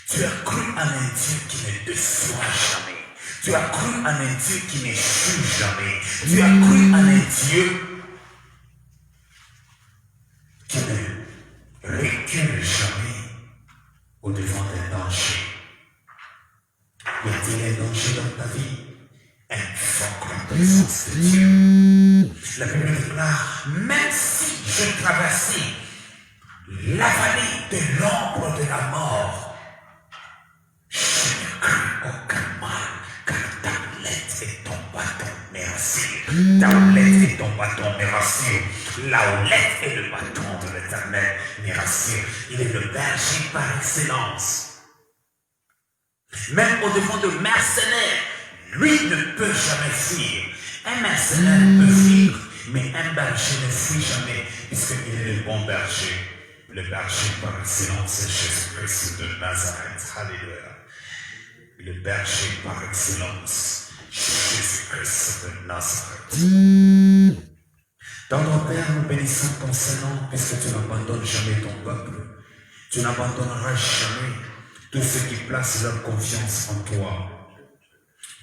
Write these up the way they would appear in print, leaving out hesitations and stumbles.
Tu as cru en un Dieu qui ne déçoit jamais. Tu as cru en un Dieu qui n'échoue jamais. Tu as cru en un Dieu qui ne recule jamais au-devant des dangers. Y a-t-il un danger dans ta vie? Invoque la présence de Dieu. La Bible déclare, même si je traversais la vallée de l'ombre de la mort, je ne crains aucun mal, car ta houlette et ton bâton me rassurent. Ta houlette et ton bâton me rassurent. La houlette et le bâton de l'Éternel me rassurent. Il est le berger par excellence. Même au-devant de mercenaires, lui ne peut jamais fuir. Un mercenaire peut fuir, mais un berger ne fuit jamais, puisqu'il est le bon berger. Le berger par excellence, c'est Jésus-Christ de Nazareth. Alléluia. Le berger par excellence, Jésus-Christ de Nazareth. Dans nos Père, nous bénissons ton Saint-Nom, puisque tu n'abandonnes jamais ton peuple. Tu n'abandonneras jamais tous ceux qui placent leur confiance en toi.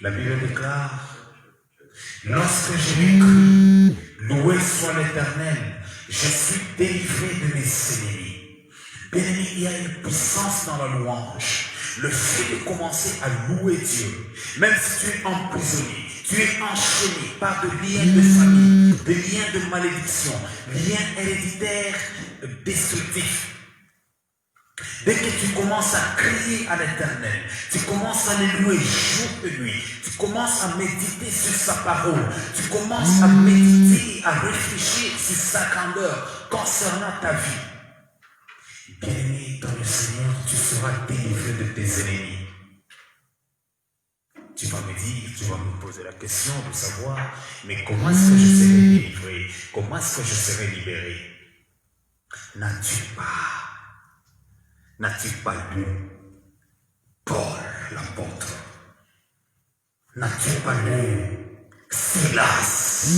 La Bible déclare, lorsque j'ai cru, loué soit l'Éternel, je suis délivré de mes ennemis. Bien-aimé, il y a une puissance dans la louange. Le fait de commencer à louer Dieu, même si tu es emprisonné, tu es enchaîné par des liens de famille, des liens de malédiction, liens héréditaires destructifs. Dès que tu commences à crier à l'Éternel, tu commences à le louer jour et nuit, tu commences à méditer sur sa parole, tu commences à méditer, à réfléchir sur sa grandeur concernant ta vie. Bien-aimé dans le Seigneur, tu seras délivré de tes ennemis. Tu vas me dire, tu vas me poser la question de savoir, mais comment est-ce que je serai délivré? Comment est-ce que je serai libéré? N'as-tu pas lu Paul l'apôtre? N'as-tu pas lu Silas?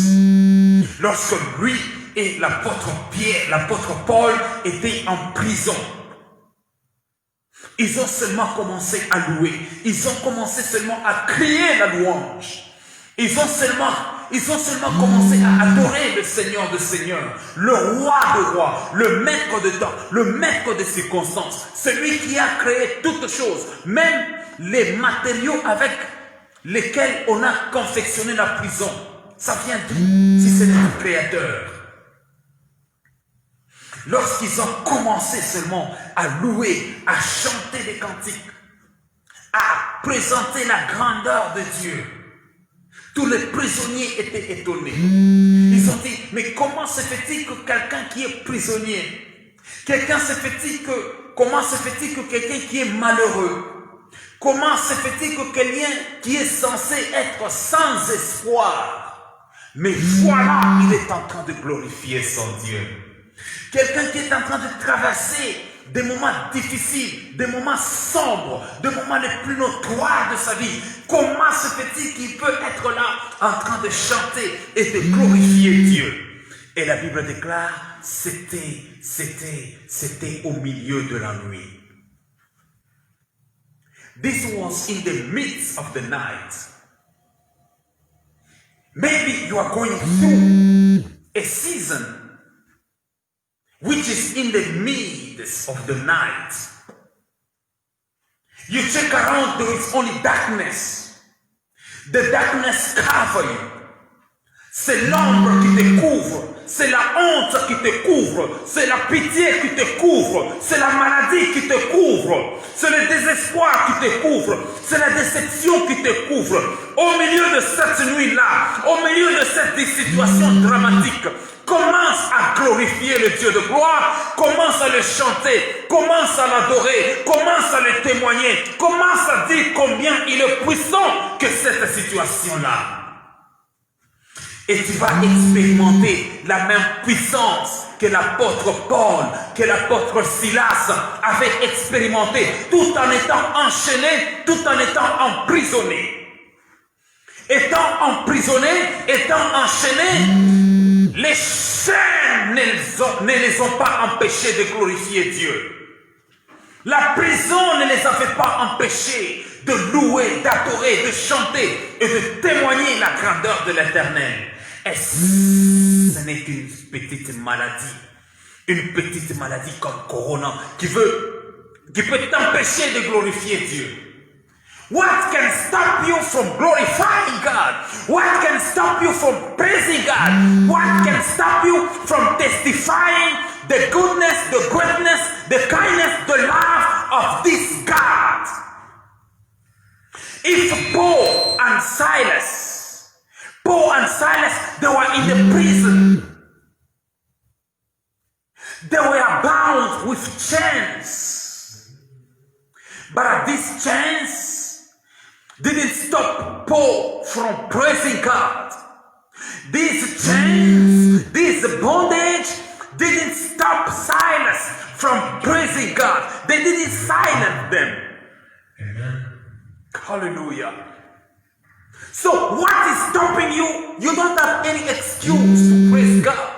Lorsque lui et l'apôtre Pierre, l'apôtre Paul étaient en prison, ils ont seulement commencé à louer. Ils ont commencé seulement à crier la louange. Ils ont seulement commencé à adorer le Seigneur de Seigneurs, le roi de rois, le maître de temps, le maître des circonstances, celui qui a créé toutes choses, même les matériaux avec lesquels on a confectionné la prison. Ça vient d'où si c'est le Créateur? Lorsqu'ils ont commencé seulement à louer, à chanter des cantiques, à présenter la grandeur de Dieu, tous les prisonniers étaient étonnés. Ils ont dit, mais comment se fait-il que quelqu'un qui est prisonnier, comment se fait-il que quelqu'un qui est malheureux, comment se fait-il que quelqu'un qui est censé être sans espoir, mais voilà, il est en train de glorifier son Dieu. Quelqu'un qui est en train de traverser des moments difficiles, des moments sombres, des moments les plus notoires de sa vie. Comment se fait-il qu'il peut être là en train de chanter et de glorifier Dieu? Et la Bible déclare, c'était au milieu de la nuit. This was in the midst of the night. Maybe you are going through a season which is in the midst of the night. You check around, there is only darkness. The darkness covers you. C'est l'ombre qui te couvre. C'est la honte qui te couvre. C'est la pitié qui te couvre. C'est la maladie qui te couvre. C'est le désespoir qui te couvre. C'est la déception qui te couvre. Au milieu de cette nuit-là, au milieu de cette situation dramatique, commence à glorifier le Dieu de gloire, commence à le chanter, commence à l'adorer, commence à le témoigner, commence à dire combien il est puissant que cette situation-là. Et tu vas expérimenter la même puissance que l'apôtre Paul, que l'apôtre Silas avait expérimenté, tout en étant enchaîné, tout en étant emprisonné. Étant emprisonné, étant enchaîné, les chaînes ne les ont pas empêchés de glorifier Dieu. La prison ne les avait pas empêchés de louer, d'adorer, de chanter et de témoigner la grandeur de l'Éternel. Et ce n'est qu'une petite maladie. Une petite maladie comme Corona qui peut t'empêcher de glorifier Dieu. What can stop you from glorifying God? What can stop you from praising God? What can stop you from testifying the goodness, the greatness, the kindness, the love of this God? If Paul and Silas, they were in the prison. They were bound with chains. But these chains didn't stop Paul from praising God. These chains, this bondage didn't stop Silas from praising God. They didn't silence them. Amen. Hallelujah. So what is stopping you? You don't have any excuse to praise God.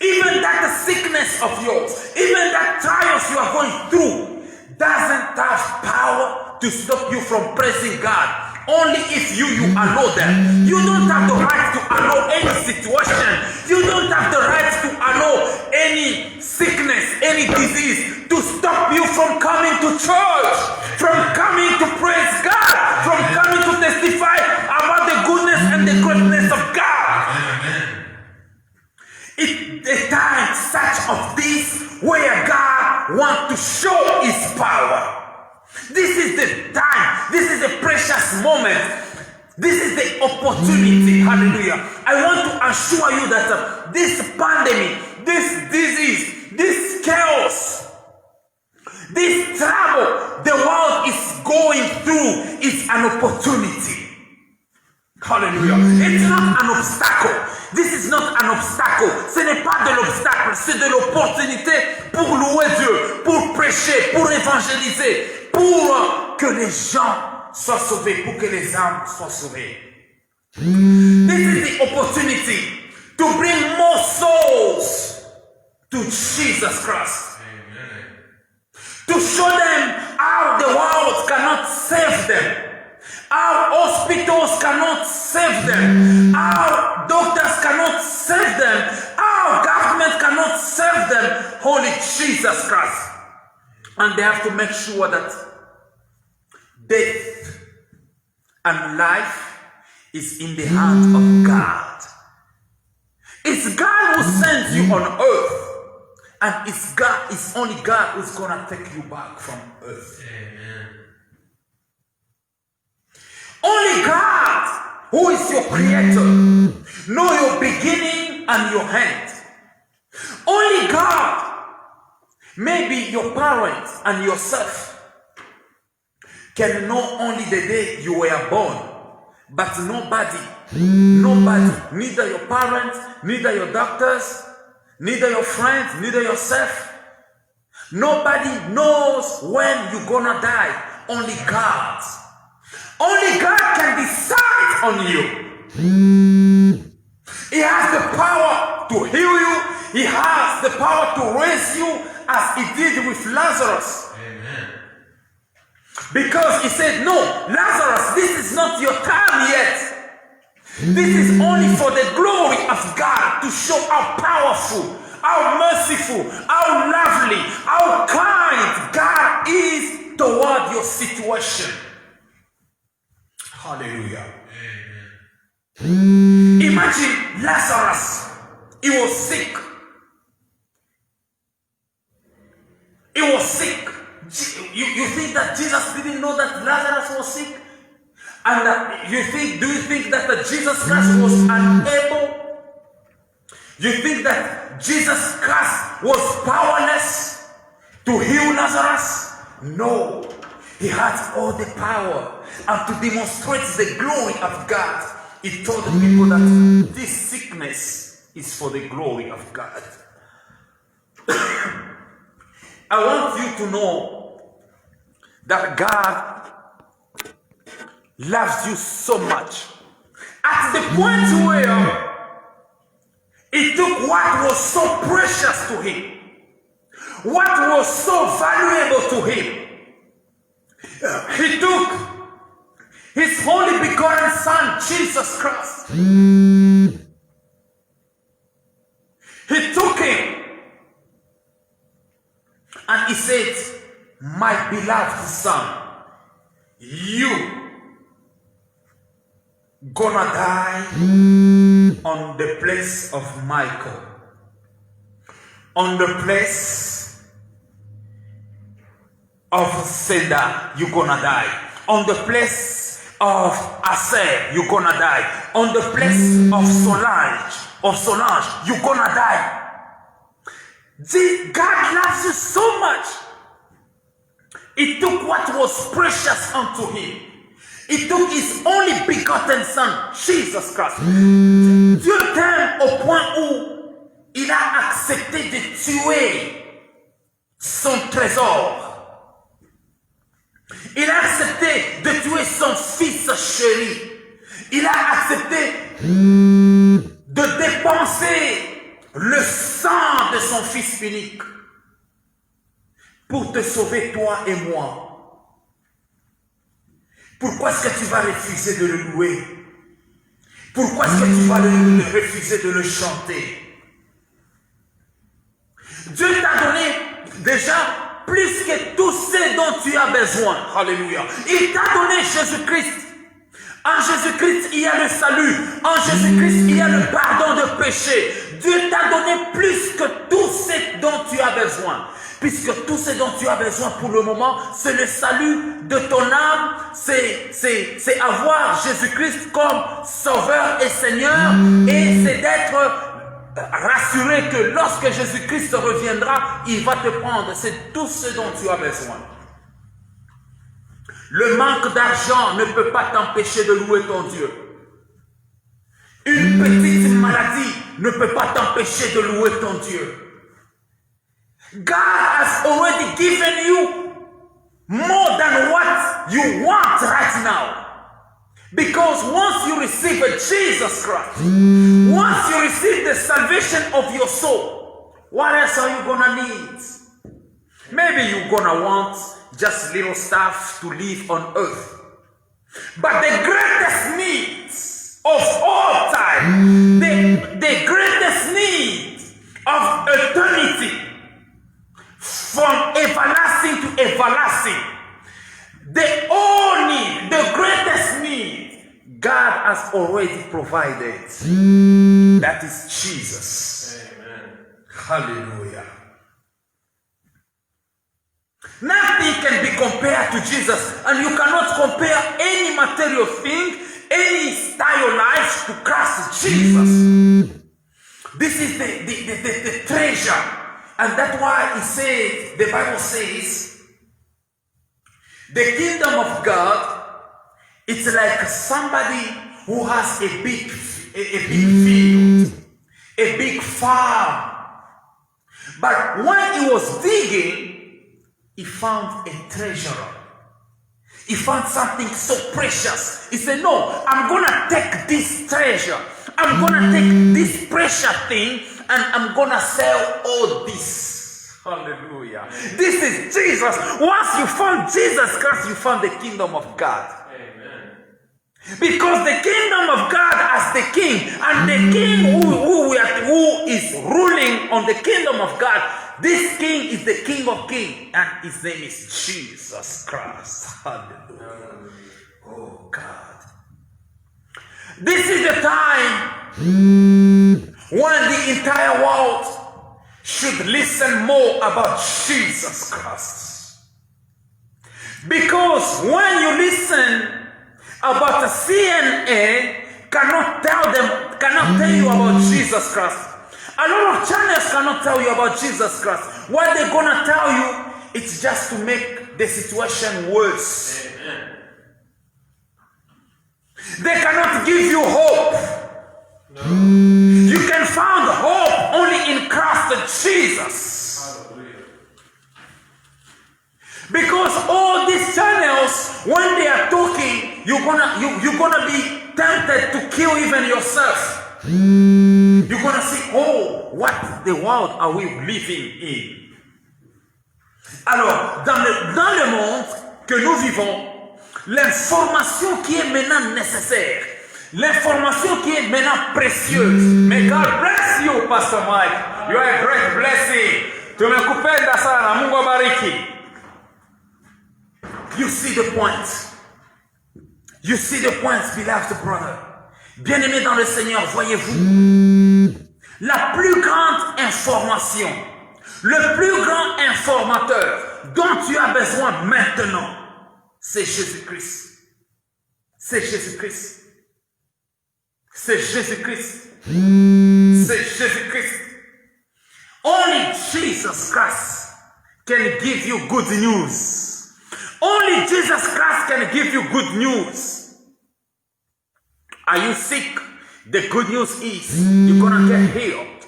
Even that sickness of yours, even that trials you are going through, doesn't have power to stop you from praising God. Only if you allow them. You don't have the right to allow any situation. You don't have the right to allow any sickness, any disease to stop you from coming to church, from coming to praise God, from coming to testify about the goodness and the greatness of God. It's a time such of this where God wants to show His power. This is the time. This is a precious moment. This is the opportunity. Hallelujah. I want to assure you that this pandemic, this disease, this chaos, this trouble the world is going through is an opportunity. Hallelujah. It's not an obstacle. This is not an obstacle. Ce n'est pas de l'obstacle, c'est de l'opportunité pour louer Dieu, pour prêcher, pour évangéliser, pour que les gens soient sauvés, pour que les âmes soient sauvées. This is the opportunity to bring more souls to Jesus Christ. Amen. To show them how the world cannot save them. Our hospitals cannot save them. Our doctors cannot save them. Our government cannot save them. Only Jesus Christ. And they have to make sure that death and life is in the hands of God. It's God who sends you on earth. And it's only God who's going to take you back from earth. Amen. Only God, who is your creator, know your beginning and your end. Only God, maybe your parents and yourself, can know only the day you were born, but nobody, neither your parents, neither your doctors, neither your friends, neither yourself, nobody knows when you're gonna die. Only God. Only God can decide on you. He has the power to heal you. He has the power to raise you as He did with Lazarus. Amen. Because He said, no, Lazarus, this is not your time yet. This is only for the glory of God, to show how powerful, how merciful, how lovely, how kind God is toward your situation. Hallelujah. Amen. Imagine Lazarus. He was sick. He was sick. You think that Jesus didn't know that Lazarus was sick? And do you think that Jesus Christ was unable? You think that Jesus Christ was powerless to heal Lazarus? No. He has all the power. And to demonstrate the glory of God, He told the people that this sickness is for the glory of God. I want you to know that God loves you so much. At the point where He took what was so precious to Him, what was so valuable to him. He took his only begotten Son, Jesus Christ. He took him and he said, my beloved Son, you gonna die on the place of Michael, on the place of Seda, you gonna die. On the place of Aser, you gonna die. On the place of Solange, you gonna die. God loves you so much. He took what was precious unto him. He took his only begotten Son, Jesus Christ. Dieu t'aime au point où il a accepté de tuer son trésor. Il a accepté de tuer son fils chéri. Il a accepté de dépenser le sang de son fils unique pour te sauver toi et moi. Pourquoi est-ce que tu vas refuser de le louer? Pourquoi est-ce que tu vas refuser de le chanter? Dieu t'a donné déjà plus que tout ce dont tu as besoin. Alléluia. Il t'a donné Jésus-Christ. En Jésus-Christ, il y a le salut. En Jésus-Christ, il y a le pardon de péché. Dieu t'a donné plus que tout ce dont tu as besoin. Puisque tout ce dont tu as besoin pour le moment, c'est le salut de ton âme, c'est avoir Jésus-Christ comme Sauveur et Seigneur, et c'est d'être rassuré que lorsque Jésus-Christ reviendra, il va te prendre. C'est tout ce dont tu as besoin. Le manque d'argent ne peut pas t'empêcher de louer ton Dieu. Une petite maladie ne peut pas t'empêcher de louer ton Dieu. God has already given you more than what you want right now. Because once you receive Jesus Christ, once you receive the salvation of your soul, what else are you gonna need? Maybe you're gonna want just little stuff to live on earth. But the greatest needs of all time, the greatest need of eternity, from everlasting to everlasting, the greatest need, God has already provided. That is Jesus. Amen. Hallelujah. Nothing can be compared to Jesus, and you cannot compare any material thing, any style of life to Christ Jesus. This is the treasure. And that's why he said, the Bible says, the kingdom of God, it's like somebody who has a big field, a big farm. But when he was digging, he found a treasure. He found something so precious. He said, no, I'm going to take this treasure. I'm going to take this precious thing and I'm going to sell all this. Hallelujah. This is Jesus. Once you found Jesus Christ, you found the kingdom of God. Amen. Because the kingdom of God as the king, and the king who is ruling on the kingdom of God, this king is the King of Kings, and his name is Jesus Christ. Hallelujah. Oh God. This is the time when the entire world should listen more about Jesus Christ. Because when you listen about the CNN, cannot tell you about Jesus Christ. A lot of channels cannot tell you about Jesus Christ. What they're gonna tell you, it's just to make the situation worse. Amen. They cannot give you hope. No. You can find hope only in Christ Jesus. Hallelujah. Because all these channels, when they are talking, you're gonna be tempted to kill even yourself. You're gonna say, oh, what the world are we living in? Alors, dans le monde que nous vivons, l'information qui est maintenant nécessaire, l'information qui est maintenant précieuse. May God bless you, Pastor Mike. You are a great blessing. Tumekupenda sana. Mungu abariki. You see the point. You see the point, beloved brother. Bien-aimé dans le Seigneur, voyez-vous, la plus grande information, le plus grand informateur dont tu as besoin maintenant, c'est Jésus-Christ. C'est Jésus-Christ. C'est Jésus-Christ. C'est Jésus-Christ. Only Jesus Christ can give you good news. Only Jesus Christ can give you good news. Are you sick? The good news is you're gonna get healed.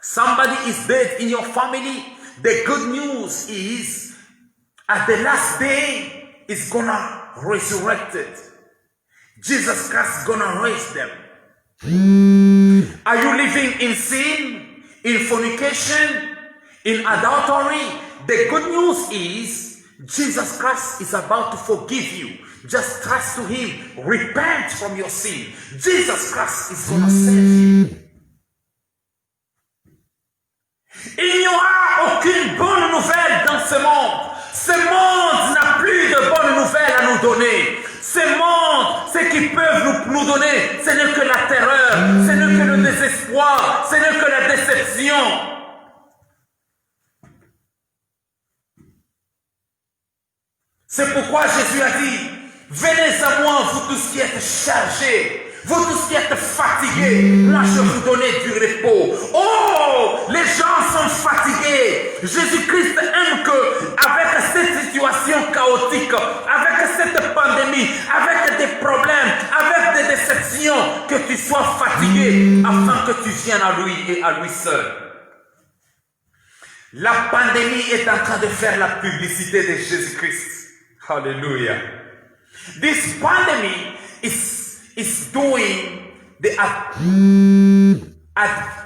Somebody is dead in your family. The good news is at the last day is gonna resurrect it. Jesus Christ is gonna raise them. Are you living in sin, in fornication, in adultery? The good news is Jesus Christ is about to forgive you. Just trust to Him. Repent from your sin. Jesus Christ is gonna save you. Il n'y aura aucune bonne nouvelle dans ce monde. Ce monde n'a plus de bonnes nouvelles à nous donner. Ce monde, ce qu'ils peuvent nous donner, ce n'est que la terreur, ce n'est que le désespoir, ce n'est que la déception. C'est pourquoi Jésus a dit, venez à moi, vous tous qui êtes chargés, vous tous qui êtes fatigués, moi je vous donne du repos. Oh, les gens sont fatigués. Jésus-Christ aime que, avec cette situation chaotique, avec cette pandémie, avec des problèmes, avec des déceptions, que tu sois fatigué afin que tu viennes à lui et à lui seul. La pandémie est en train de faire la publicité de Jésus-Christ. Hallelujah. This pandemic is doing the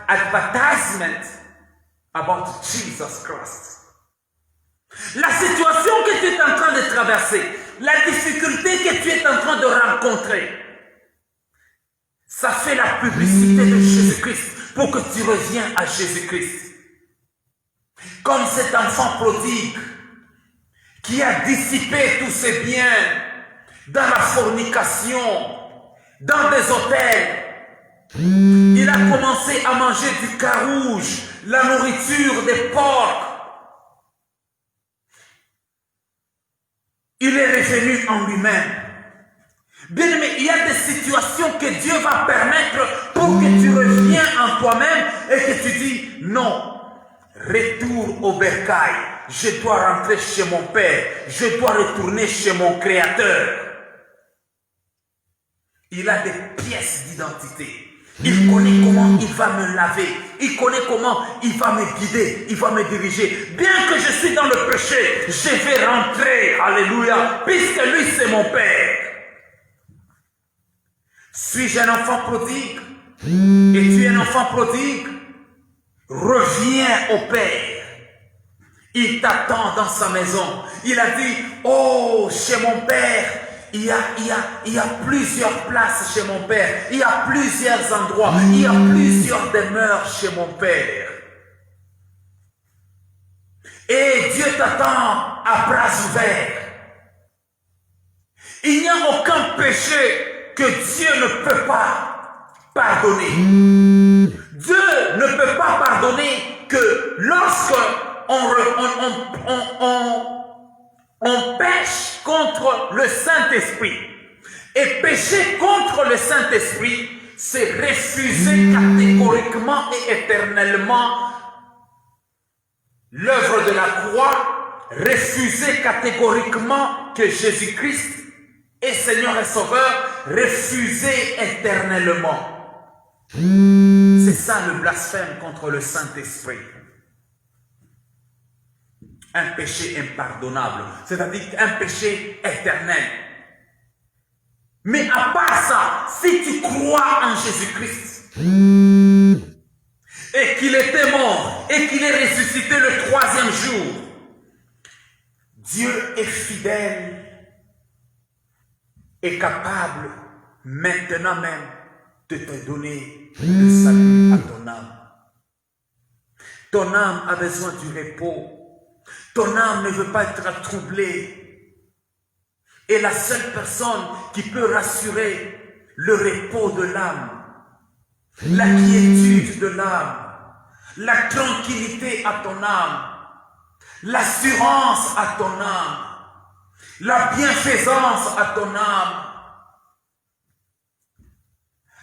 advertisement about Jesus Christ. La situation que tu es en train de traverser, la difficulté que tu es en train de rencontrer, ça fait la publicité de Jésus-Christ pour que tu reviennes à Jésus-Christ. Comme cet enfant prodigue qui a dissipé tous ses biens dans la fornication, dans des hôtels. Il a commencé à manger du carouge, la nourriture des porcs. Il est revenu en lui-même. Bien aimé, il y a des situations que Dieu va permettre pour que tu reviennes en toi-même et que tu dis non, retour au bercail. Je dois rentrer chez mon Père. Je dois retourner chez mon Créateur. Il a des pièces d'identité. Il connaît comment il va me laver. Il connaît comment il va me guider. Il va me diriger. Bien que je suis dans le péché, je vais rentrer. Alléluia. Puisque lui, c'est mon Père. Suis-je un enfant prodigue? Et tu es un enfant prodigue? Reviens au Père. Il t'attend dans sa maison. Il a dit, oh, chez mon Père, il y a plusieurs places chez mon Père. Il y a plusieurs endroits. Il y a plusieurs demeures chez mon Père. Et Dieu t'attend à bras ouverts. Il n'y a aucun péché que Dieu ne peut pas pardonner. Dieu ne peut pas pardonner que lorsque on pêche contre le Saint-Esprit. Et pécher contre le Saint-Esprit, c'est refuser catégoriquement et éternellement l'œuvre de la croix, refuser catégoriquement que Jésus-Christ est Seigneur et Sauveur, refuser éternellement. C'est ça le blasphème contre le Saint-Esprit. Un péché impardonnable, c'est-à-dire un péché éternel. Mais à part ça, si tu crois en Jésus-Christ et qu'il était mort et qu'il est ressuscité le 3e jours, Dieu est fidèle et capable maintenant même de te donner le salut à ton âme. Ton âme a besoin du repos. Ton âme ne veut pas être troublée. Et la seule personne qui peut rassurer le repos de l'âme, la quiétude de l'âme, la tranquillité à ton âme, l'assurance à ton âme, la bienfaisance à ton âme,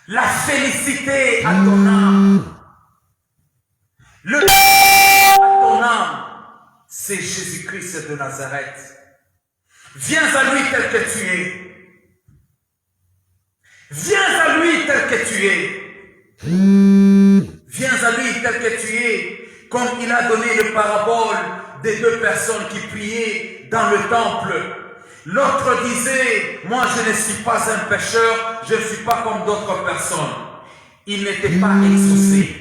la félicité à ton âme, le à ton âme, c'est Jésus-Christ de Nazareth. Viens à lui tel que tu es. Viens à lui tel que tu es. Viens à lui tel que tu es, comme il a donné le parabole des deux personnes qui priaient dans le temple. L'autre disait, moi je ne suis pas un pécheur, je ne suis pas comme d'autres personnes. Il n'était pas exaucé,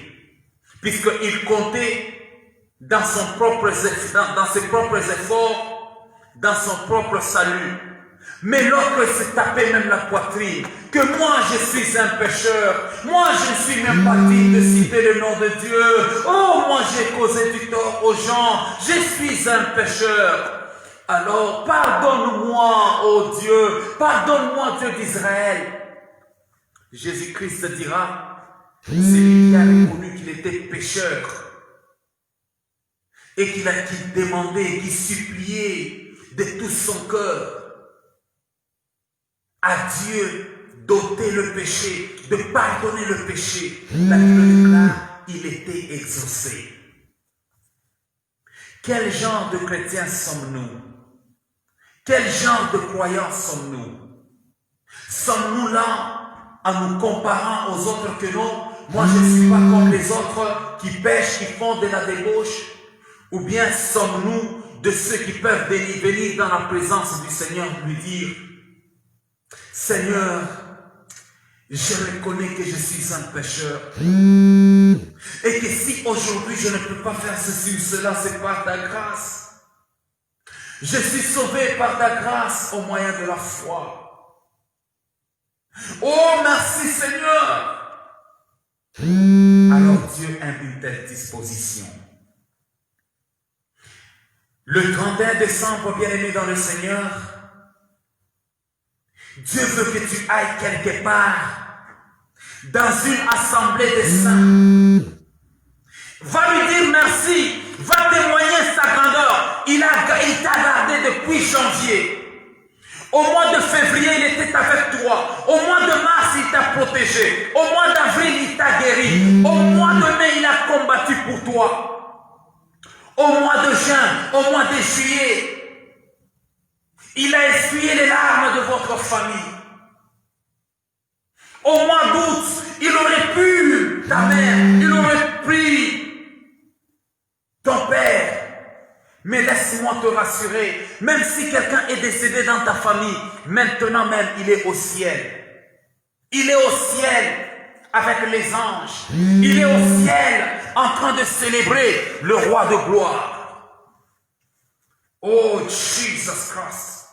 puisqu'il comptait dans ses propres efforts, dans son propre salut. Mais l'autre se tapait même la poitrine, que moi je suis un pécheur, moi je ne suis même pas digne de citer le nom de Dieu, oh moi j'ai causé du tort aux gens, je suis un pécheur. Alors pardonne-moi, oh Dieu, pardonne-moi Dieu d'Israël. Jésus-Christ dira, c'est lui qui a reconnu qu'il était pécheur et qu'il demandait, qu'il suppliait de tout son cœur à Dieu d'ôter le péché, de pardonner le péché. La Bible déclare, il était exaucé. Quel genre de chrétiens sommes-nous? Quel genre de croyants sommes-nous? Sommes-nous là en nous comparant aux autres que non? Moi je ne suis pas comme les autres qui pêchent, qui font de la débauche. Ou bien sommes-nous de ceux qui peuvent venir dans la présence du Seigneur lui dire, Seigneur, je reconnais que je suis un pécheur. Et que si aujourd'hui je ne peux pas faire ceci ou cela, c'est par ta grâce. Je suis sauvé par ta grâce au moyen de la foi. Oh, merci Seigneur. Alors Dieu a une telle disposition. Le 31 décembre, bien-aimé dans le Seigneur, Dieu veut que tu ailles quelque part dans une assemblée des saints. Va lui dire merci, va témoigner sa grandeur. Il t'a gardé depuis janvier. Au mois de février, il était avec toi. Au mois de mars, il t'a protégé. Au mois d'avril, il t'a guéri. Au mois de mai, il a combattu pour toi. Au mois de juin, au mois de juillet, il a essuyé les larmes de votre famille. Au mois d'août, il aurait pu, ta mère, il aurait pris ton père. Mais laisse-moi te rassurer, même si quelqu'un est décédé dans ta famille, maintenant même, il est au ciel. Il est au ciel avec les anges. Il est au ciel en train de célébrer le roi de gloire. Oh, Jesus Christ.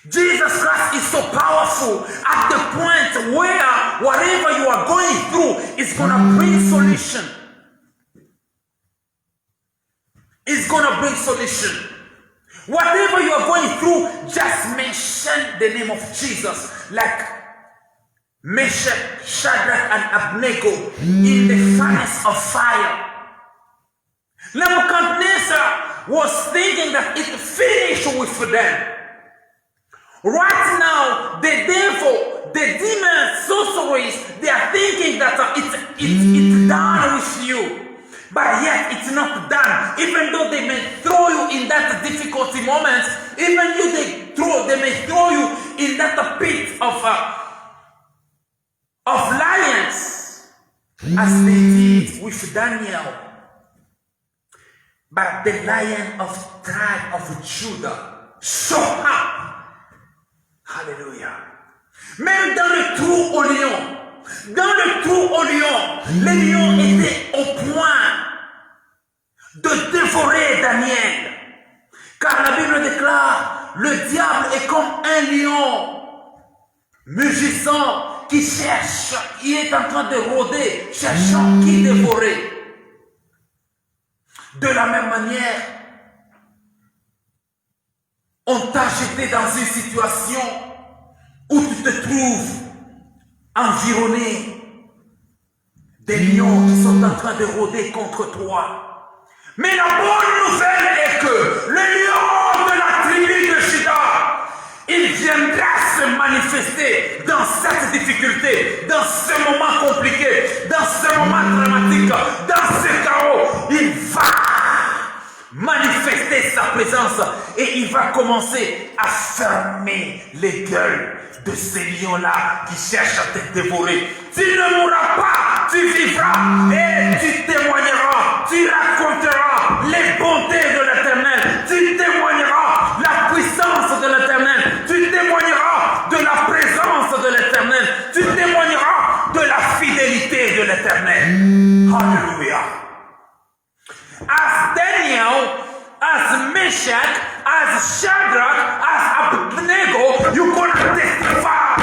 Jesus Christ is so powerful at the point where whatever you are going through is going to bring solution. It's going to bring solution. Whatever you are going through, just mention the name of Jesus. Like Meshach, Shadrach, and Abednego in the furnace of fire. Nebuchadnezzar was thinking that it finished with them. Right now, the devil, the demons, sorceries, they are thinking that it's done with you. But yet, it's not done. Even though they may throw you in that difficulty moment, even they may throw you in that pit of lions, as they did with Daniel. But the Lion of tribe of Judah showed up. Hallelujah. Même dans le trou au lion, le lion était au point de dévorer Daniel. Car la Bible déclare, le diable est comme un lion mugissant qui cherche, il est en train de rôder, cherchant qui dévorer. De la même manière, on t'a jeté dans une situation où tu te trouves environné des lions qui sont en train de rôder contre toi. Mais la bonne nouvelle est que le lion de la tribu de Juda, il viendra se manifester dans cette difficulté, dans ce moment compliqué, dans ce moment dramatique, dans ce chaos. Il va manifester sa présence et il va commencer à fermer les gueules de ces lions-là qui cherchent à te dévorer. Tu ne mourras pas, tu vivras et tu témoigneras, tu raconteras les bontés de l'Éternel, tu témoigneras la puissance de l'Éternel, tu témoigneras de la présence de l'Éternel, tu témoigneras de la fidélité de l'Éternel. Alléluia. As Daniel, as Meshach, as Shadrach, as Abednego, you're going to testify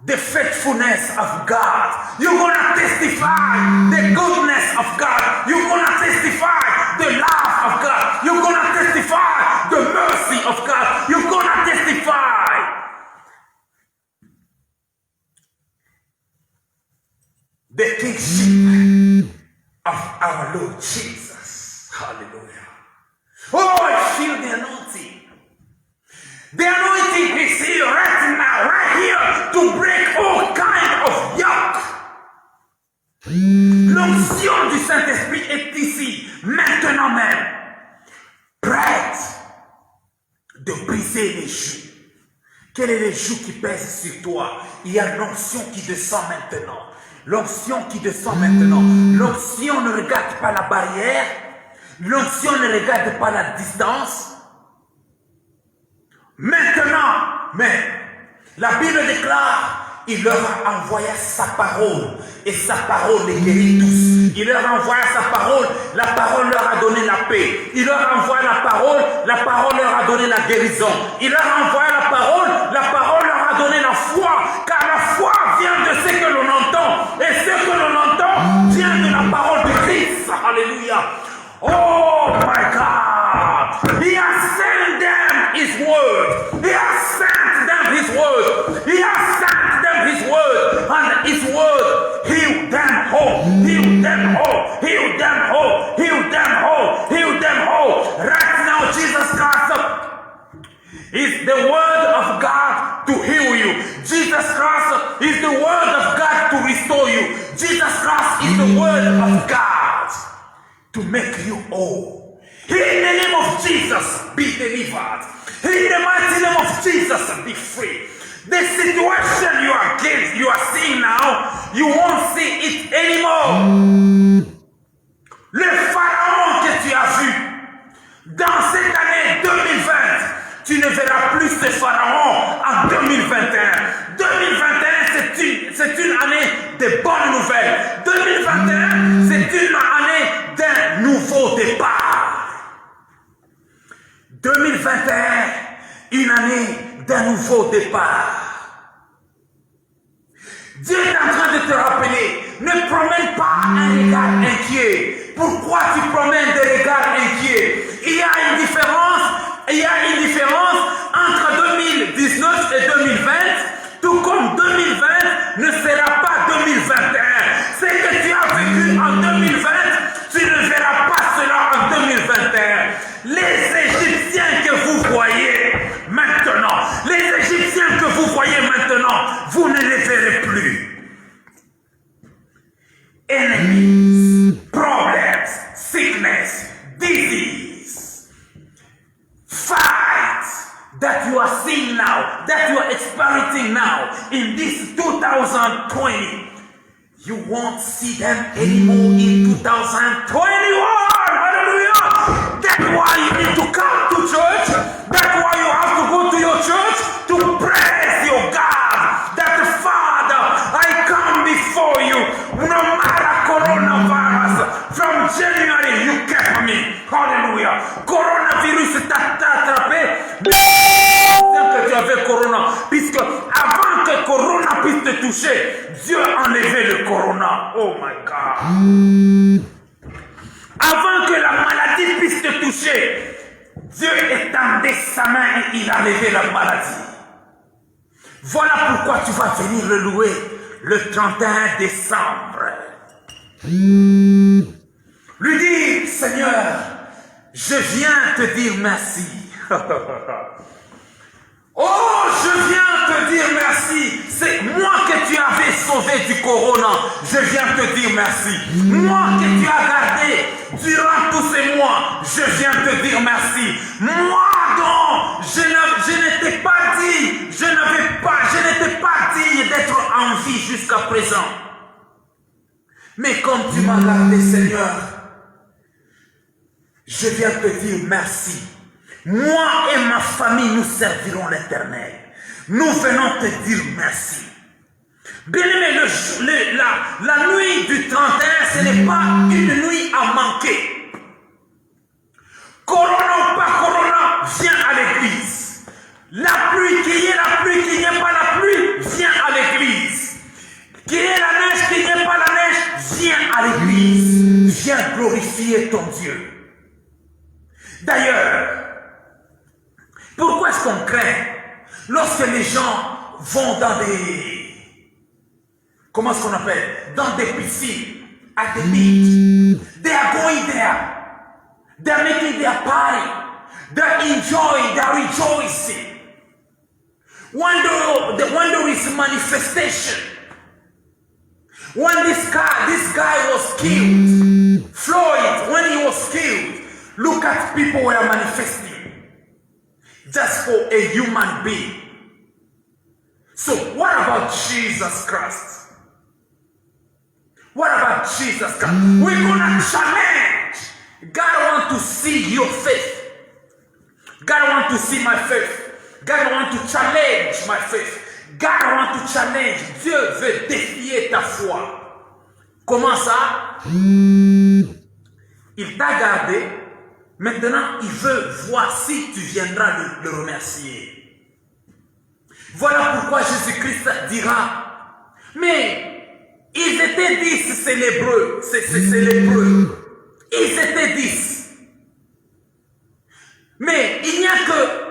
the faithfulness of God. You're going to testify the goodness of God. You're going to testify the love of God. You're going to testify the mercy of God. You're going to testify the kingship of our Lord Jesus. Hallelujah. Oh, I feel the anointing. The anointing is here right now, right here, to break all kind of yoke. L'onction du Saint-Esprit est ici, maintenant même, prête de briser les joues. Quel est les joues qui pèsent sur toi? Il y a l'onction qui descend maintenant. L'onction qui descend maintenant. L'onction ne regarde pas la barrière. L'onction ne regarde pas la distance. Maintenant, mais la Bible déclare, il leur a envoyé sa parole et sa parole les guérit tous. Il leur a envoyé sa parole leur a donné la paix. Il leur a envoyé la parole leur a donné la guérison. Il leur a envoyé la parole leur a donné la foi, car la foi vient de ce que l'on entend, et ce que l'on entend vient de la parole de Christ. Alléluia. Oh my God. He has sent them His word. He has sent them His word. He has sent them His word. And His word healed them whole. Healed them whole. Healed them whole. Healed them whole. Healed them whole. Right now, Jesus Christ is the word of God to heal you. Jesus Christ is the word of God to restore you. Jesus Christ is the word of God to make you whole. In the name of Jesus, be delivered. In the mighty name of Jesus, be free. The situation you are seeing now, you won't see it anymore. Le pharaon que tu as vu dans cette année 2020, tu ne verras plus ce pharaon en 2021. 2021, c'est une année de bonnes nouvelles. 2021, c'est une année d'un nouveau départ. 2021, une année d'un nouveau départ. Dieu est en train de te rappeler, ne promène pas un regard inquiet. Pourquoi tu promènes des regards inquiets? Il y a une différence entre 2019 et 2020, tout comme 2020 ne sera pas 2021. Ce que tu as vécu en 2020, tu ne verras pas cela en 2021. Les Égyptiens que vous voyez maintenant, vous ne les verrez plus. Enemies, problems, sickness, disease, fights that you are seeing now, that you are experiencing now in this 2020. You won't see them anymore in 2021. Hallelujah. That's why you need to come to church. That's why you have to go to your church to praise your God. That Father, I come before you. No matter coronavirus, from January you kept me. Alléluia. Coronavirus t'a attrapé. Que tu avais corona. Puisque avant que corona puisse te toucher, Dieu a enlevé le corona. Oh my God. Avant que la maladie puisse te toucher, Dieu étendait sa main et il a enlevé la maladie. Voilà pourquoi tu vas venir le louer le 31 décembre. Lui dire, Seigneur, je viens te dire merci. Oh, je viens te dire merci. C'est moi que tu avais sauvé du corona. Je viens te dire merci. Moi que tu as gardé durant tous ces mois. Je viens te dire merci. Moi dont je n'étais pas dit, je n'étais pas digne d'être en vie jusqu'à présent. Mais comme tu m'as gardé, Seigneur, je viens te dire merci. Moi et ma famille, nous servirons l'Éternel. Nous venons te dire merci. Bien-aimé, la nuit du 31, ce n'est pas une nuit à manquer. Corona ou pas corona, viens à l'église. La pluie, qu'il y ait la pluie, qu'il n'y ait pas la pluie, viens à l'église. Qu'il y ait la neige, qu'il n'y ait pas la neige, viens à l'église. Viens glorifier ton Dieu. D'ailleurs, pourquoi est-ce qu'on craint lorsque les gens vont dans des... Comment est-ce qu'on appelle? Dans des piscines, at the beach. They are going there. They are making their party. They are enjoying, they are rejoicing. When there is manifestation, when this guy was killed, Floyd, when he was killed, look at people were manifesting. Just for a human being. So what about Jesus Christ? What about Jesus Christ? We're gonna challenge. God wants to see your faith. God wants to see my faith. God wants to challenge my faith. God wants to challenge. Dieu veut défier ta foi. Comment ça? Il t'a gardé. Maintenant, il veut voir si tu viendras le remercier. Voilà pourquoi Jésus-Christ dira, mais ils étaient 10, c'est l'hébreu, c'est l'hébreu. Ils étaient 10. Mais il n'y a que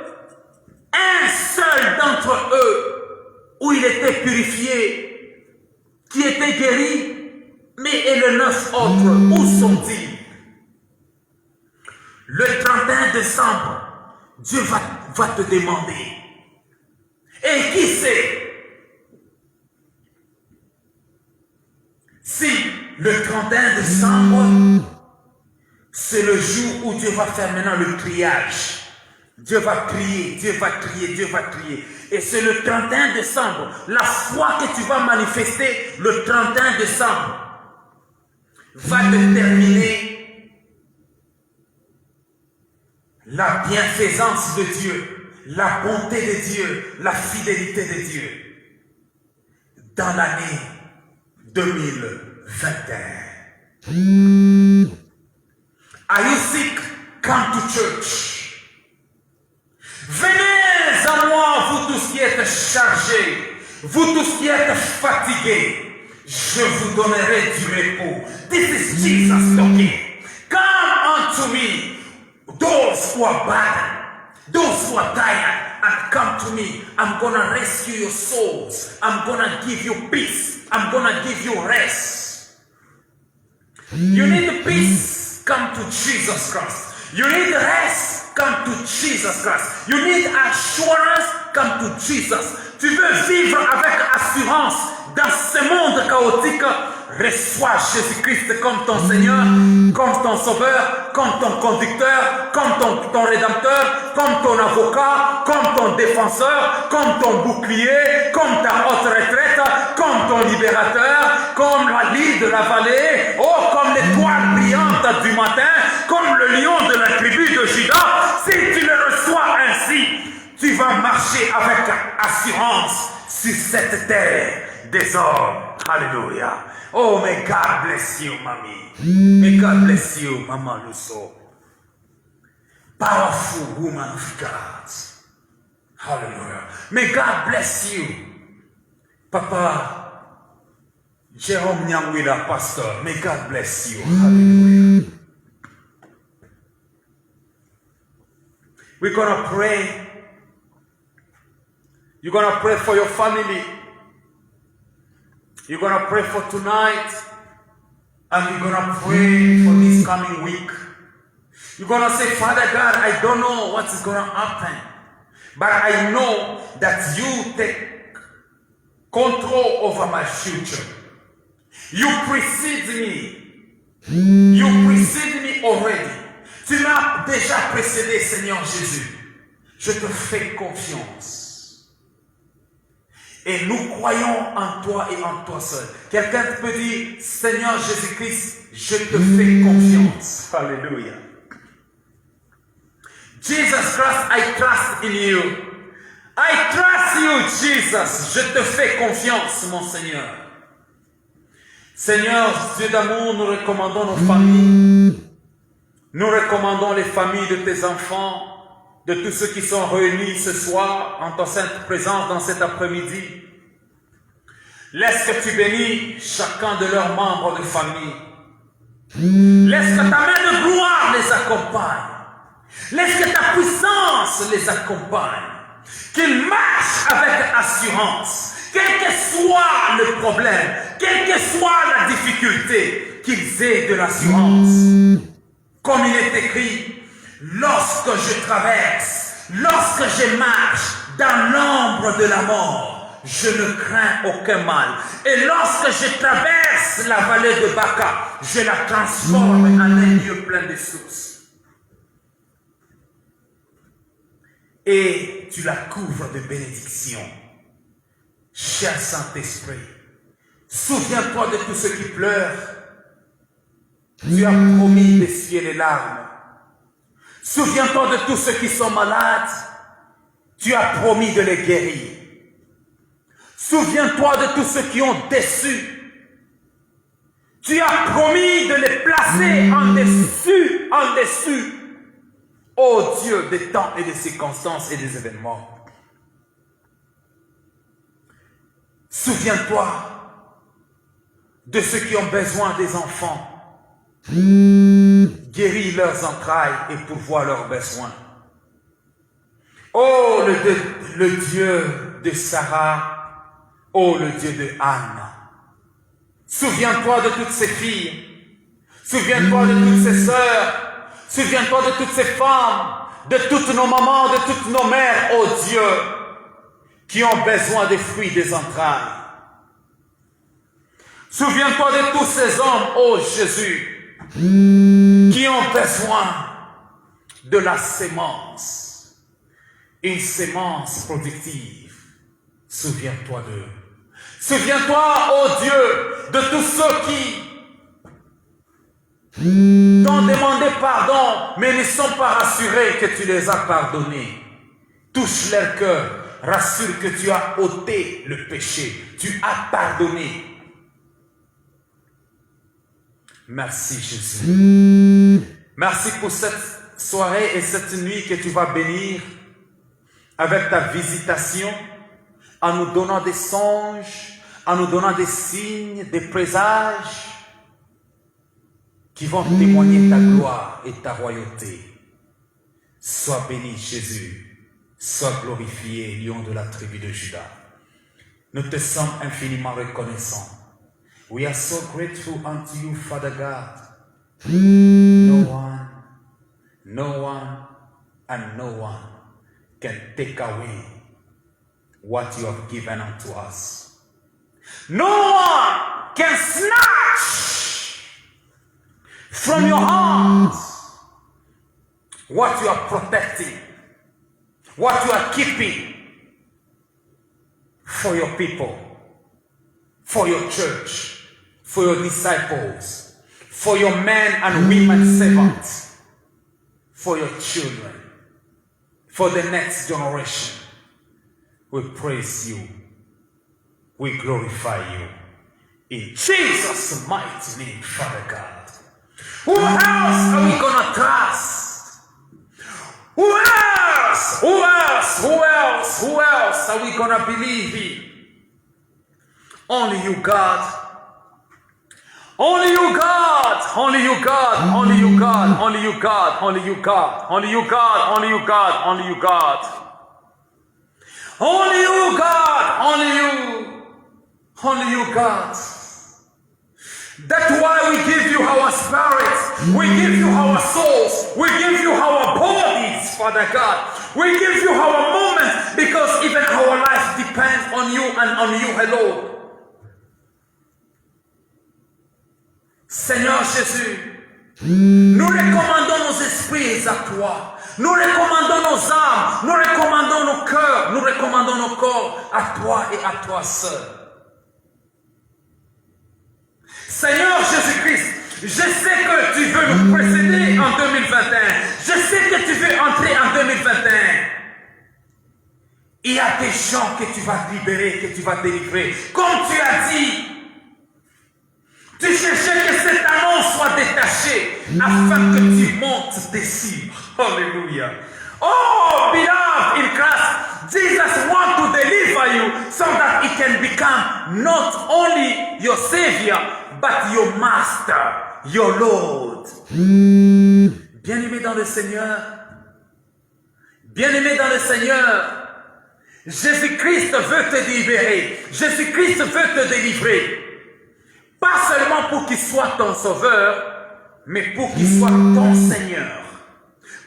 un seul d'entre eux où il était purifié, qui était guéri, mais et les 9 autres, où sont-ils? Le 31 décembre, Dieu va te demander. Et qui sait si le 31 décembre, c'est le jour où Dieu va faire maintenant le triage. Dieu va crier, Dieu va crier, Dieu va crier. Et c'est le 31 décembre, la foi que tu vas manifester le 31 décembre va déterminer la bienfaisance de Dieu, la bonté de Dieu, la fidélité de Dieu dans l'année 2021. Are you sick? Come to church. Venez à moi, vous tous qui êtes chargés, vous tous qui êtes fatigués, je vous donnerai du repos. This is Jesus talking. Come unto me. Those who are burdened, those who are tired, and come to me. I'm going to rescue your souls. I'm going to give you peace. I'm going to give you rest. You need peace? Come to Jesus Christ. You need rest? Come to Jesus Christ. You need assurance? Come to Jesus. Tu veux vivre avec assurance dans ce monde chaotique? Reçois Jésus-Christ comme ton Seigneur, comme ton Sauveur, comme ton conducteur, comme ton Rédempteur, comme ton avocat, comme ton défenseur, comme ton bouclier, comme ta haute retraite, comme ton libérateur, comme la lie de la vallée, oh, comme l'étoile brillante du matin, comme le lion de la tribu de Juda. Si tu le reçois ainsi, tu vas marcher avec assurance sur cette terre des hommes. Alléluia. Oh, may God bless you, mommy. May God bless you, Mama Lusso. Powerful woman of God. Hallelujah. May God bless you. Papa Jerome Nyangwila, pastor. May God bless you. Hallelujah. We're going to pray. You're going to pray for your family. You're going to pray for tonight. And you're going to pray for this coming week. You're going to say, Father God, I don't know what is going to happen. But I know that you take control over my future. You precede me. You precede me already. Tu m'as déjà précédé, Seigneur Jésus. Je te fais confiance. Et nous croyons en toi et en toi seul. Quelqu'un peut dire, Seigneur Jésus-Christ, je te fais confiance. Alléluia. Jesus Christ, I trust in you. I trust you, Jesus. Je te fais confiance, mon Seigneur. Seigneur, Dieu d'amour, nous recommandons nos familles. Nous recommandons les familles de tes enfants, de tous ceux qui sont réunis ce soir en ta sainte présence dans cet après-midi. Laisse que tu bénis chacun de leurs membres de famille. Laisse que ta main de gloire les accompagne. Laisse que ta puissance les accompagne. Qu'ils marchent avec assurance. Quel que soit le problème, quelle que soit la difficulté, qu'ils aient de l'assurance. Comme il est écrit, lorsque je traverse, lorsque je marche dans l'ombre de la mort, je ne crains aucun mal. Et lorsque je traverse la vallée de Baca, je la transforme en un lieu plein de sources. Et tu la couvres de bénédictions. Cher Saint-Esprit, souviens-toi de tous ceux qui pleurent. Tu as promis d'essuyer les larmes. Souviens-toi de tous ceux qui sont malades. Tu as promis de les guérir. Souviens-toi de tous ceux qui ont déçu. Tu as promis de les placer en dessus. Ô Dieu des temps et des circonstances et des événements. Souviens-toi de ceux qui ont besoin des enfants. Guéris leurs entrailles et pourvois leurs besoins. Oh, le Dieu de Sarah, oh, le Dieu de Anne. Souviens-toi de toutes ces filles. Souviens-toi de toutes ces sœurs. Souviens-toi de toutes ces femmes, de toutes nos mamans, de toutes nos mères, oh Dieu, qui ont besoin des fruits des entrailles. Souviens-toi de tous ces hommes, oh Jésus, qui ont besoin de la sémence, une sémence productive. Souviens-toi d'eux. Souviens-toi, oh Dieu, de tous ceux qui t'ont demandé pardon, mais ne sont pas rassurés que tu les as pardonnés. Touche leur cœur, rassure que tu as ôté le péché, tu as pardonné. Merci Jésus. Merci pour cette soirée et cette nuit que tu vas bénir avec ta visitation, en nous donnant des songes, en nous donnant des signes, des présages qui vont témoigner ta gloire et ta royauté. Sois béni Jésus, sois glorifié, lion de la tribu de Juda. Nous te sommes infiniment reconnaissants. We are so grateful unto you, Father God. No one, and no one can take away what you have given unto us. No one can snatch from your hands what you are protecting, what you are keeping for your people, for your church, for your disciples, for your men and women servants, for your children, for the next generation. We praise you. We glorify you. In Jesus' mighty name, Father God. Who else are we going to trust? gonna believe it. Only you, God. Only you, God. Only you, God. Only you, God. Only you, God. Only you, God. Only you, God. Only you, God. Only you, God. Only you, God. Only you. Only you, God. That's why we give you our spirits. We give you our souls. We give you our bodies, Father God. We give you our moments because even our life depends on you and on you alone. Seigneur Jésus, nous recommandons nos esprits à toi. Nous recommandons nos âmes. Nous recommandons nos cœurs. Nous recommandons nos corps à toi et à toi seul. Seigneur Jésus-Christ, je sais que tu veux nous précéder en 2021. Je sais que tu veux entrer en 2021. Il y a des gens que tu vas libérer, que tu vas délivrer. Comme tu as dit, tu cherchais que cette annonce soit détachée afin que tu montes des cimes. Alléluia. Oh, beloved in Christ, Jesus wants to deliver you so that he can become not only your Savior, but your Master, your Lord. Bien-aimé dans le Seigneur, bien-aimé dans le Seigneur, Jésus-Christ veut te libérer. Jésus-Christ veut te délivrer. Pas seulement pour qu'il soit ton sauveur, mais pour qu'il soit ton Seigneur,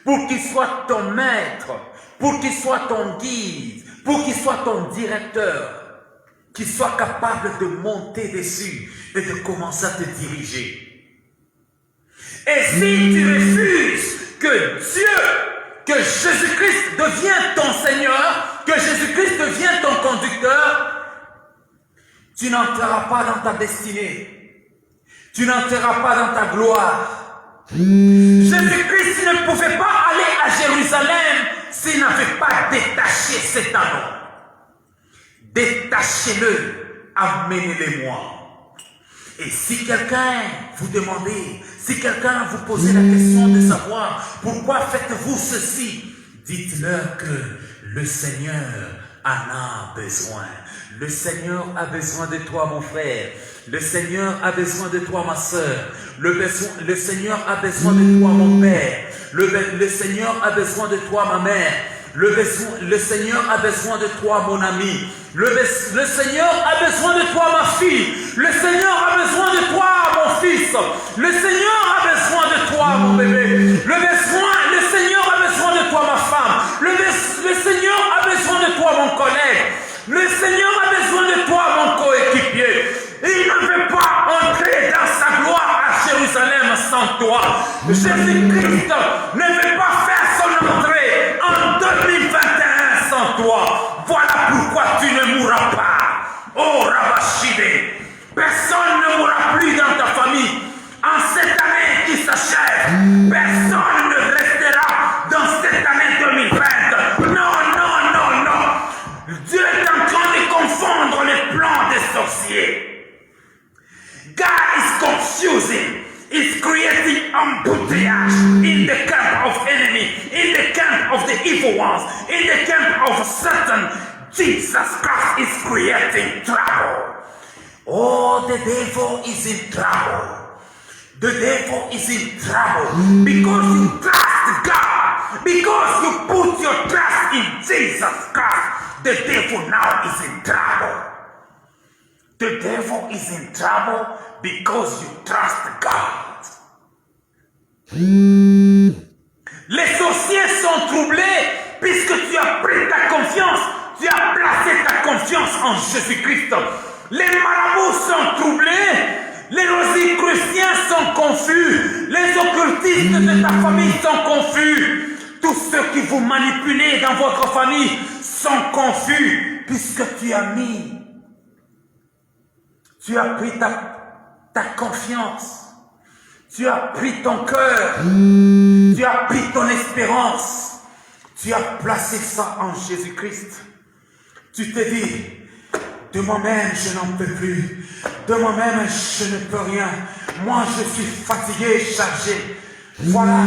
pour qu'il soit ton maître, pour qu'il soit ton guide, pour qu'il soit ton directeur, qu'il soit capable de monter dessus et de commencer à te diriger. Et si tu refuses que que Jésus-Christ devienne ton Seigneur, que Jésus-Christ devienne ton conducteur, tu n'entreras pas dans ta destinée. Tu n'entreras pas dans ta gloire. Jésus-Christ ne pouvait pas aller à Jérusalem s'il n'avait pas détaché cet anneau. Détachez-le, amenez-le-moi. Et si quelqu'un vous demandait, si quelqu'un vous posait la question de savoir pourquoi faites-vous ceci, dites-leur que le Seigneur en a besoin. Le Seigneur a besoin de toi, mon frère. Le Seigneur a besoin de toi, ma soeur. Le Seigneur a besoin de toi, mon père. Le Seigneur a besoin de toi, ma mère. Le Seigneur a besoin de toi, mon ami. Le Seigneur a besoin de toi, ma fille. Le Seigneur a besoin de toi, mon fils. Le Seigneur a besoin de toi, mon bébé. Le Seigneur a besoin de toi, ma femme. Le Seigneur a besoin de toi, mon collègue. Le Seigneur a besoin de toi, mon coéquipier. Il ne veut pas entrer dans sa gloire à Jérusalem sans toi. Jésus-Christ ne veut pas faire son entrée en 2021 sans toi. Voilà pourquoi tu ne mourras pas. Oh Rabashide, personne ne mourra plus dans ta famille. En cette année qui s'achève, personne ne restera dans cette année 2020. Dieu est en train de confondre les plans des sorciers. God is confusing. He's creating embouteillage in the camp of enemy, in the camp of the evil ones, in the camp of Satan. Jesus Christ is creating trouble. Oh, the devil is in trouble. The devil is in trouble because you trust God, because you put your trust in Jesus Christ. The devil now is in trouble. The devil is in trouble because you trust God. Les sorciers sont troublés puisque tu as pris ta confiance, tu as placé ta confiance en Jésus-Christ. Les marabouts sont troublés, les rosicruciens sont confus, les occultistes de ta famille sont confus. Tous ceux qui vous manipulez dans votre famille sont confus puisque tu as pris ta confiance, tu as pris ton cœur, tu as pris ton espérance, tu as placé ça en Jésus-Christ. Tu te dis, de moi-même je n'en peux plus, de moi-même je ne peux rien, moi je suis fatigué, chargé. Voilà,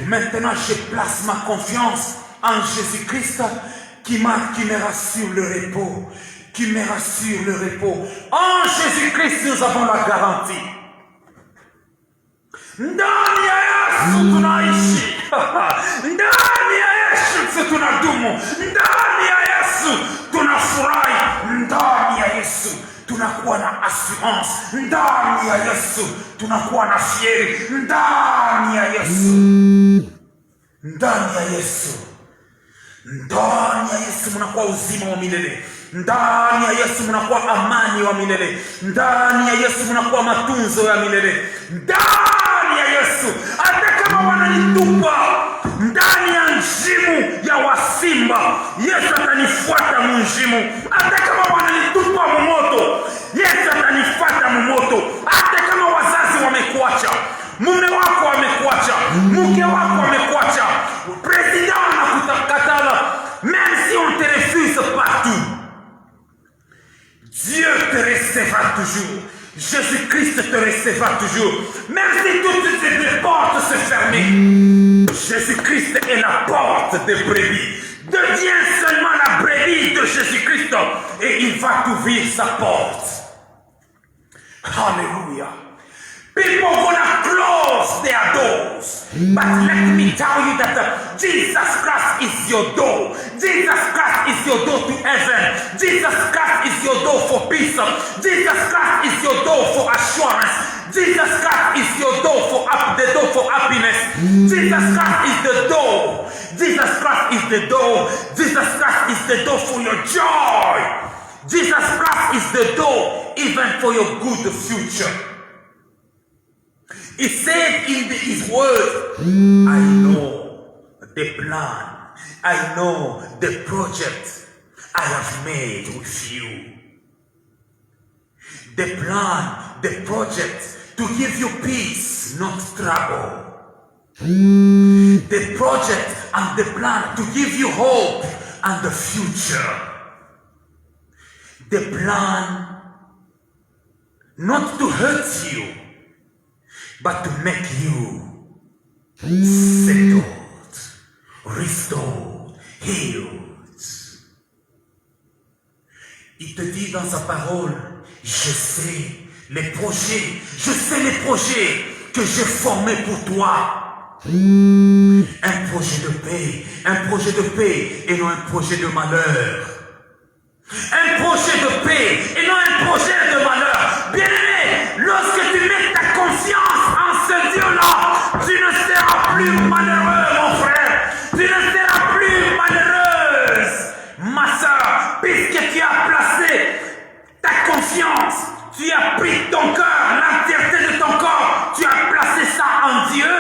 maintenant je place ma confiance en Jésus-Christ qui me rassure le repos, qui me rassure le repos. En Jésus-Christ, nous avons la garantie. Ndani ya Yesu tunaishi. Ndani ya Yesu tunadumu. Ndani ya Yesu tunafurahi. Ndani ya Yesu tunakuwa na assurance. Ndani ya Yesu tunakuwa na fieri. Ndani ya Yesu. Ndani ya Yesu. Ndani ya Yesu mnakuwa uzima wa milele. Ndani ya Yesu mnakuwa amani wa milele. Ndani ya Yesu mnakuwa matunzo ya milele. Ndani ya Yesu, hata kama wananitupa ndani ya njimu ya wasimba, Yesu atanifuata munjimu. Hata kama wananitupa mumoto, Yesu atanifuata mumoto. Hata kama wazazi wamekuacha, mume wako amekuacha, mke wako amekuacha, president anakukatala, même si on te refuse partout, Dieu te recevra toujours. Jésus-Christ te recevra toujours. Même si toutes les portes se ferment, Jésus-Christ est la porte des brebis. Deviens seulement la brebis de Jésus-Christ et il va t'ouvrir sa porte. Alléluia. People gonna close their doors. But let me tell you that Jesus Christ is your door. Jesus Christ is your door to heaven. Jesus Christ is your door for peace. Jesus Christ is your door for assurance. Jesus Christ is your door for the door for happiness. Jesus Christ is the door. Jesus Christ is the door. Jesus Christ is the door for your joy. Jesus Christ is the door even for your good future. He said in his word, I know the plan, I know the project I have made with you. The plan, the project to give you peace, not trouble. The project and the plan to give you hope and the future. The plan not to hurt you, but to make you settled, restored, healed. Il te dit dans sa parole, je sais les projets que j'ai formés pour toi. Un projet de paix et non un projet de malheur. Un projet de paix et non un projet de malheur. Bien-aimé, lorsque tu mets ta confiance en ce Dieu-là, tu ne seras plus malheureux, mon frère. Tu ne seras plus malheureuse, ma soeur, puisque tu as placé ta confiance, tu as pris ton cœur, l'entièreté de ton corps, tu as placé ça en Dieu.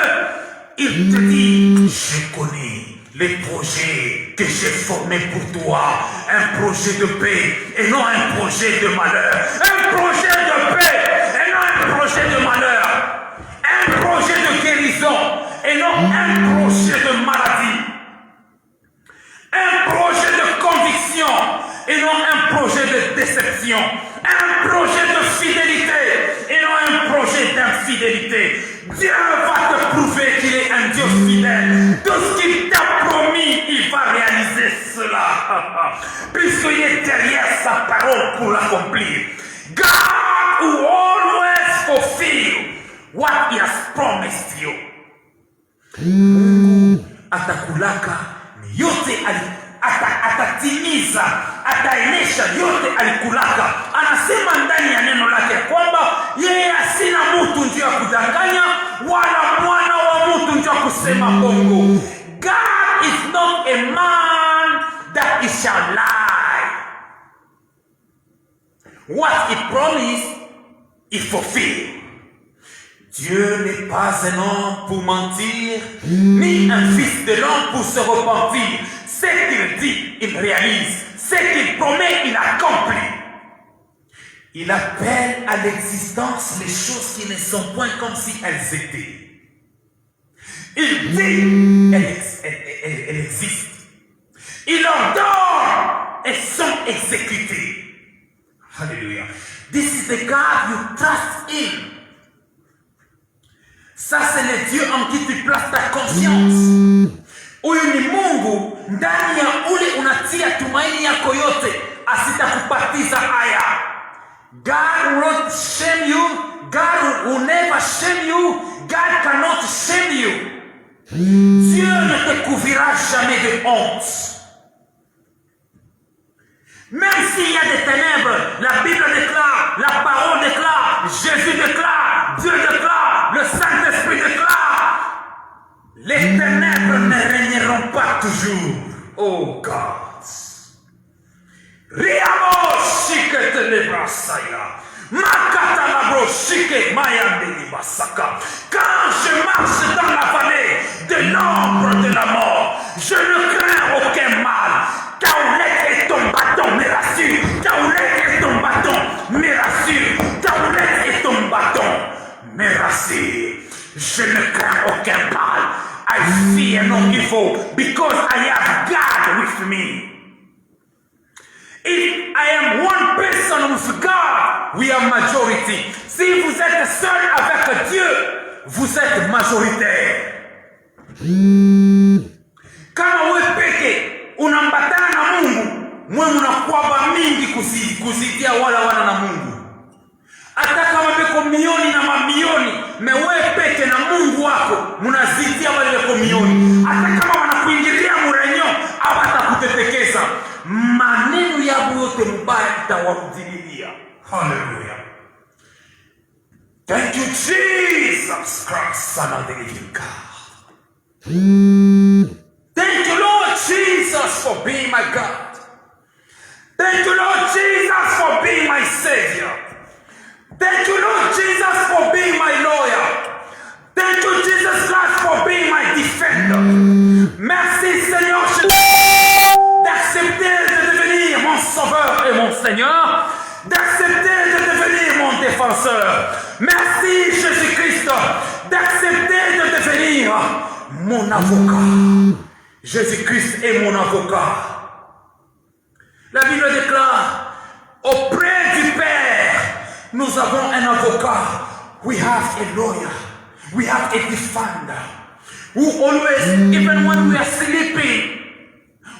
Il te dit, je connais les projets que j'ai formés pour toi, un projet de paix et non un projet de malheur, un projet de paix et non un projet de malheur, un projet de guérison et non un projet de maladie, un projet de conviction et non un projet de déception, un projet de fidélité et non un projet d'infidélité. Dieu va te prouver qu'il est un Dieu fidèle. Tout ce qu'il t'a promis, il va réaliser cela. Puisqu'il est derrière sa parole pour l'accomplir. God will always fulfill what he has promised you. Mungu atakulaka yote atatimiza, ataenesha yote alikulaka. Anasema ndani ya neno lake kwamba yeye asina mtu ndio ya kudanganya, wala mwana wa mtu ndio ya kusema bongo. God is not a man that he shall lie. What he promised, he fulfilled. Dieu n'est pas un homme pour mentir, ni un fils de l'homme pour se repentir. Ce qu'il dit, il réalise. Ce qu'il promet, il accomplit. Il appelle à l'existence les choses qui ne sont point comme si elles étaient. Il dit, elles existent. Il ordonne, elles sont exécutées. Hallelujah. This is the God you trust in. Ça, c'est le Dieu en qui tu places ta confiance. Huyu ni Mungu ndani ya ule unatia sikiliza haya. God won't shame you. God will never shame you. God cannot shame you. Dieu ne te couvrira jamais de honte. Même s'il y a des ténèbres, la Bible déclare, la parole déclare, Jésus déclare, Dieu déclare, le Saint-Esprit déclare. Les ténèbres ne régneront pas toujours. Oh God. Riamo shike telebrasaya. Makata labro shike mayandeli basaka. Quand je marche dans la vallée de l'ombre de la mort, je ne crains aucun mal. Ta houlette et ton bâton me rassurent. Ta houlette et ton bâton me rassurent. Ta houlette et ton bâton me rassurent. Je ne crains aucun mal. I fear no evil because I have God with me. If I am one person with God, we are majority. Si vous êtes seul avec Dieu, vous êtes majoritaire. Kama wewe peke unambatana na Mungu, mwe mnakuwa mingi kuzidia wala na Mungu. Hata kama beko milioni na mamilioni, mewe peke na Mungu wako, mnazidia wale beko milioni. Hata kama wanakuingilia murenyo, hawatakutetekeza. Maneno yao yote mbaya itawarudilia. Hallelujah. Thank you, Jesus Christ, Son of the living God. Thank you, Lord Jesus, for being my God. Thank you, Lord Jesus, for being my Savior. Thank you, Lord Jesus, for being my lawyer. Thank you, Jesus Christ, for being my defender. Merci, Seigneur, d'accepter de devenir mon sauveur et mon Seigneur, d'accepter de devenir mon défenseur. Merci, Jésus-Christ, d'accepter de devenir mon avocat. Jésus-Christ est mon avocat. La Bible déclare, auprès du Père, nous avons un avocat. We have a lawyer. We have a defender. Who always, even when we are sleeping,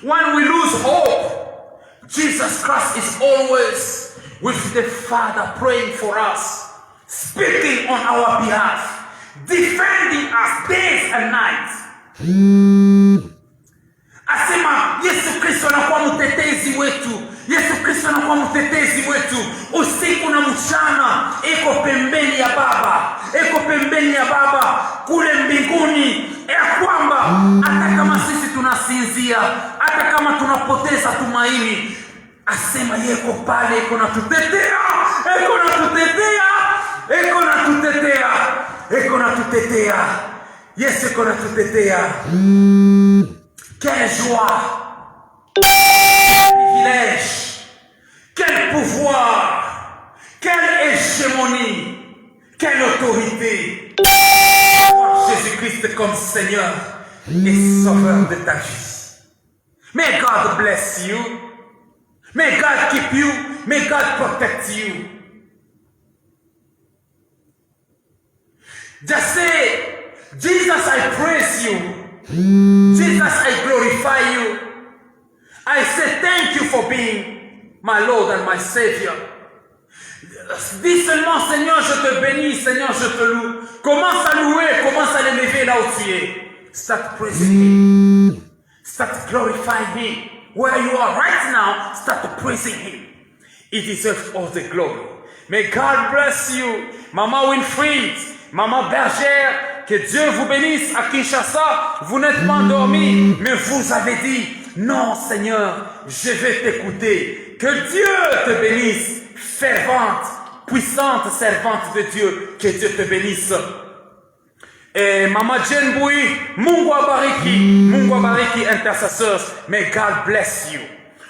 when we lose hope, Jesus Christ is always with the Father praying for us, speaking on our behalf, defending us days and nights. Asema Yesu Kristo anakuwa mtetezi wetu. Yesu Kristo anakuwa mtetezi wetu usiku na mchana. Eko pembeni ya Baba, eko pembeni ya Baba kule mbinguni, ya kwamba hata kama sisi tunasinzia, hata kama tunapoteza tumaini, asema yeko pale, eko natutetea, eko natutetea, eko natutetea, eko natutetea. Yesu eko natutetea. Quelle joie, quel privilège, quel pouvoir, quelle hégémonie, quelle autorité. Voir Jésus-Christ comme Seigneur et Sauveur de ta vie. May God bless you. May God keep you. May God protect you. Just say, Jesus, I praise you. Jesus, I glorify you. I say thank you for being my Lord and my Savior. Dis seulement, Seigneur, je te bénis, Seigneur, je te loue. Commence à louer, commence à l'élever là où tu es. Start praising Him. Start glorifying Him. Where you are right now, start praising Him. He deserves all the glory. May God bless you. Maman Winfried, Maman Bergère, que Dieu vous bénisse à Kinshasa. Vous n'êtes pas endormis, mais vous avez dit, non Seigneur, je vais t'écouter. Que Dieu te bénisse, fervente, puissante servante de Dieu. Que Dieu te bénisse. Et Maman Jane Boui, Mungu abariki intercessors. May God bless you.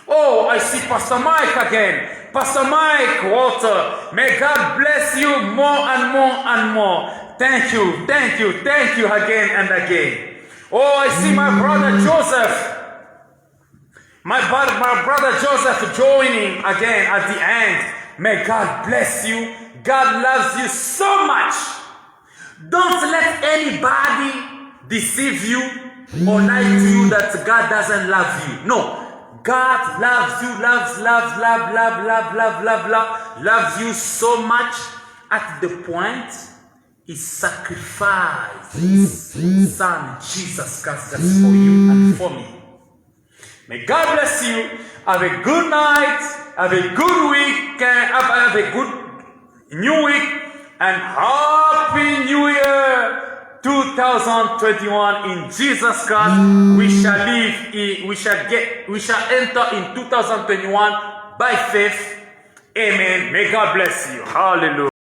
Oh, I see Pastor Mike again. Pastor Mike Walter. May God bless you more and more and more. Thank you again and again. Oh, I see my brother Joseph. My brother Joseph joining again at the end. May God bless you. God loves you so much. Don't let anybody deceive you or lie to you that God doesn't love you. No. God loves you, loves you so much at the point He sacrificed His Son, Jesus Christ, just for you and for me. May God bless you. Have a good night. Have a good week. Have a good new week. And Happy New Year 2021 in Jesus Christ. We shall enter in 2021 by faith. Amen. May God bless you. Hallelujah.